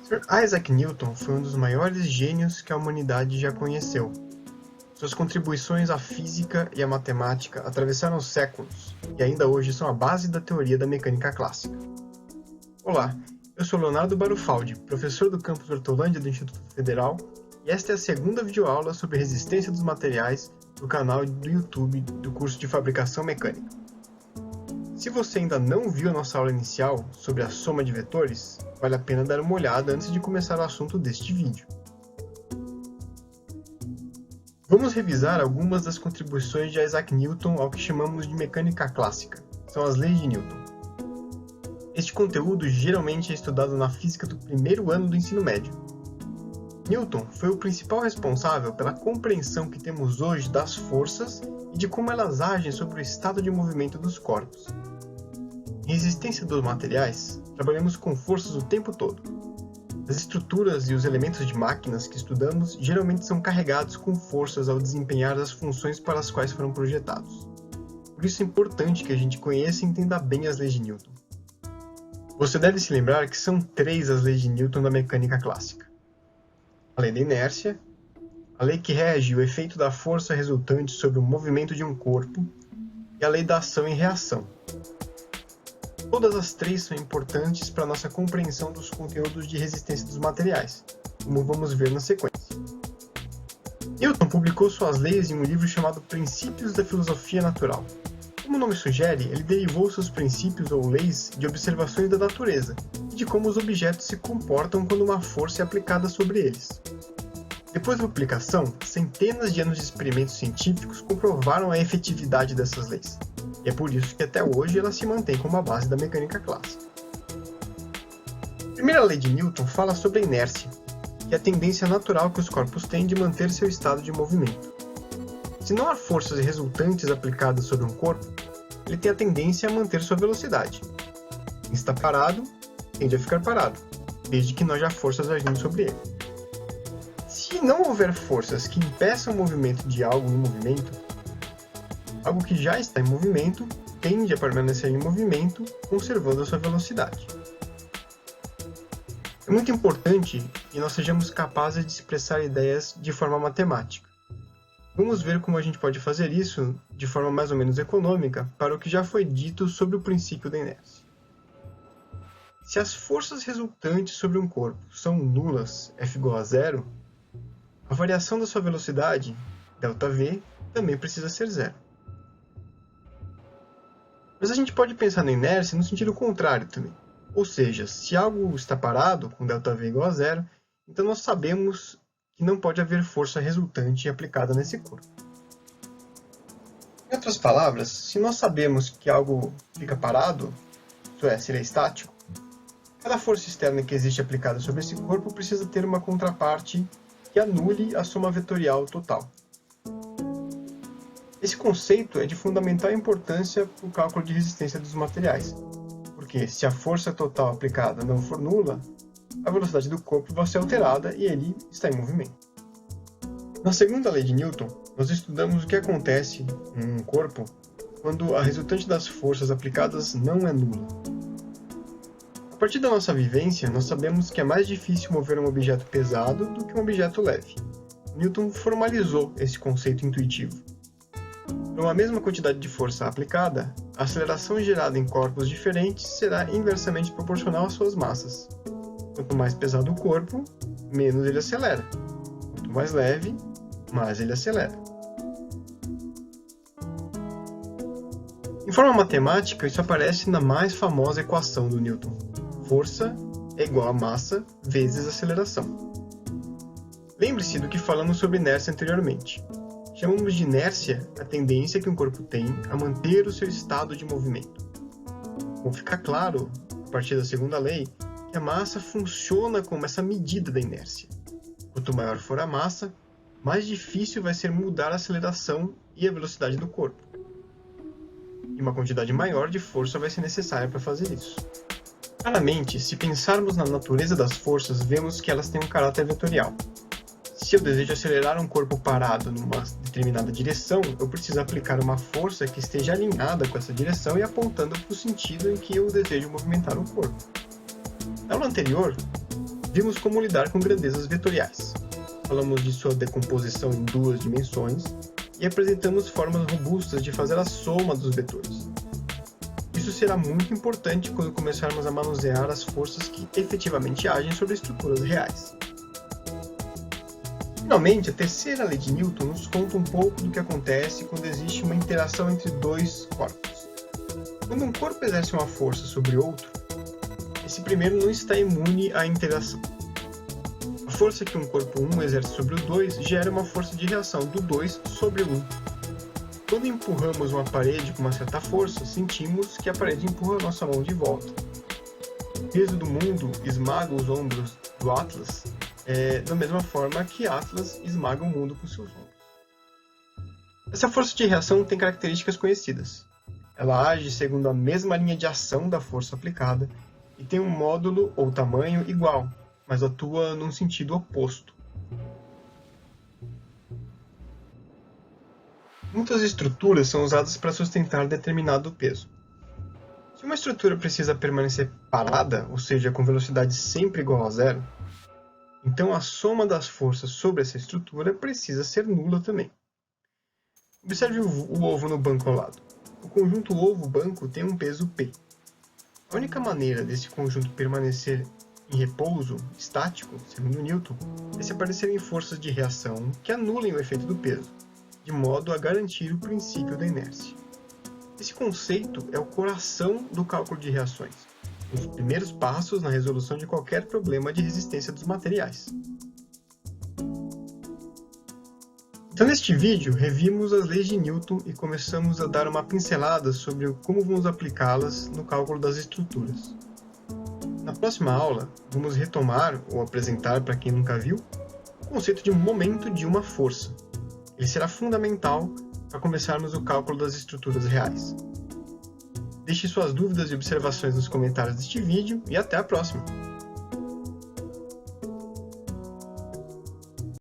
Sir Isaac Newton foi um dos maiores gênios que a humanidade já conheceu. Suas contribuições à física e à matemática atravessaram os séculos e ainda hoje são a base da teoria da mecânica clássica. Olá, eu sou Leonardo Barufaldi, professor do campus Hortolândia do Instituto Federal, e esta é a segunda videoaula sobre resistência dos materiais do canal do YouTube do curso de Fabricação Mecânica. Se você ainda não viu a nossa aula inicial sobre a soma de vetores, vale a pena dar uma olhada antes de começar o assunto deste vídeo. Vamos revisar algumas das contribuições de Isaac Newton ao que chamamos de mecânica clássica, são as leis de Newton. Este conteúdo geralmente é estudado na física do primeiro ano do ensino médio. Newton foi o principal responsável pela compreensão que temos hoje das forças e de como elas agem sobre o estado de movimento dos corpos. Em resistência dos materiais, trabalhamos com forças o tempo todo. As estruturas e os elementos de máquinas que estudamos geralmente são carregados com forças ao desempenhar as funções para as quais foram projetados. Por isso é importante que a gente conheça e entenda bem as leis de Newton. Você deve se lembrar que são 3 as leis de Newton da mecânica clássica. A lei da inércia, a lei que rege o efeito da força resultante sobre o movimento de um corpo e a lei da ação e reação. Todas as 3 são importantes para a nossa compreensão dos conteúdos de resistência dos materiais, como vamos ver na sequência. Newton publicou suas leis em um livro chamado Princípios da Filosofia Natural. Como o nome sugere, ele derivou seus princípios ou leis de observações da natureza e de como os objetos se comportam quando uma força é aplicada sobre eles. Depois da publicação, centenas de anos de experimentos científicos comprovaram a efetividade dessas leis. E é por isso que até hoje ela se mantém como a base da mecânica clássica. A primeira lei de Newton fala sobre a inércia, que é a tendência natural que os corpos têm de manter seu estado de movimento. Se não há forças resultantes aplicadas sobre um corpo, ele tem a tendência a manter sua velocidade. Quem está parado, tende a ficar parado, desde que não haja forças agindo sobre ele. Se não houver forças que impeçam o movimento de algo em movimento, algo que já está em movimento tende a permanecer em movimento, conservando a sua velocidade. É muito importante que nós sejamos capazes de expressar ideias de forma matemática. Vamos ver como a gente pode fazer isso de forma mais ou menos econômica para o que já foi dito sobre o princípio da inércia. Se as forças resultantes sobre um corpo são nulas, F igual a zero, a variação da sua velocidade, ΔV, também precisa ser zero. Mas a gente pode pensar na inércia no sentido contrário também. Ou seja, se algo está parado, com ΔV igual a zero, então nós sabemos que não pode haver força resultante aplicada nesse corpo. Em outras palavras, se nós sabemos que algo fica parado, isso é, se ele é estático, cada força externa que existe aplicada sobre esse corpo precisa ter uma contraparte que anule a soma vetorial total. Esse conceito é de fundamental importância para o cálculo de resistência dos materiais, porque se a força total aplicada não for nula, a velocidade do corpo vai ser alterada e ele está em movimento. Na segunda lei de Newton, nós estudamos o que acontece em um corpo quando a resultante das forças aplicadas não é nula. A partir da nossa vivência, nós sabemos que é mais difícil mover um objeto pesado do que um objeto leve. Newton formalizou esse conceito intuitivo. Para uma mesma quantidade de força aplicada, a aceleração gerada em corpos diferentes será inversamente proporcional às suas massas. Quanto mais pesado o corpo, menos ele acelera. Quanto mais leve, mais ele acelera. Em forma matemática, isso aparece na mais famosa equação do Newton. Força é igual a massa vezes aceleração. Lembre-se do que falamos sobre inércia anteriormente. Chamamos de inércia a tendência que um corpo tem a manter o seu estado de movimento. Como fica claro, a partir da segunda lei, que a massa funciona como essa medida da inércia. Quanto maior for a massa, mais difícil vai ser mudar a aceleração e a velocidade do corpo. E uma quantidade maior de força vai ser necessária para fazer isso. Claramente, se pensarmos na natureza das forças, vemos que elas têm um caráter vetorial. Se eu desejo acelerar um corpo parado numa determinada direção, eu preciso aplicar uma força que esteja alinhada com essa direção e apontando para o sentido em que eu desejo movimentar o corpo. Na aula anterior, vimos como lidar com grandezas vetoriais. Falamos de sua decomposição em duas dimensões e apresentamos formas robustas de fazer a soma dos vetores. Isso será muito importante quando começarmos a manusear as forças que efetivamente agem sobre estruturas reais. Finalmente, a terceira lei de Newton nos conta um pouco do que acontece quando existe uma interação entre dois corpos. Quando um corpo exerce uma força sobre outro, esse primeiro não está imune à interação. A força que um corpo 1 exerce sobre o 2 gera uma força de reação do 2 sobre o 1. Quando empurramos uma parede com uma certa força, sentimos que a parede empurra a nossa mão de volta. O peso do mundo esmaga os ombros do Atlas, da mesma forma que Atlas esmaga o mundo com seus ombros. Essa força de reação tem características conhecidas. Ela age segundo a mesma linha de ação da força aplicada e tem um módulo ou tamanho igual, mas atua num sentido oposto. Muitas estruturas são usadas para sustentar determinado peso. Se uma estrutura precisa permanecer parada, ou seja, com velocidade sempre igual a zero, então a soma das forças sobre essa estrutura precisa ser nula também. Observe o ovo no banco ao lado. O conjunto ovo-banco tem um peso P. A única maneira desse conjunto permanecer em repouso estático, segundo Newton, é se aparecerem forças de reação que anulem o efeito do peso, de modo a garantir o princípio da inércia. Esse conceito é o coração do cálculo de reações, os primeiros passos na resolução de qualquer problema de resistência dos materiais. Então, neste vídeo, revimos as leis de Newton e começamos a dar uma pincelada sobre como vamos aplicá-las no cálculo das estruturas. Na próxima aula, vamos retomar ou apresentar para quem nunca viu o conceito de momento de uma força. Ele será fundamental para começarmos o cálculo das estruturas reais. Deixe suas dúvidas e observações nos comentários deste vídeo e até a próxima!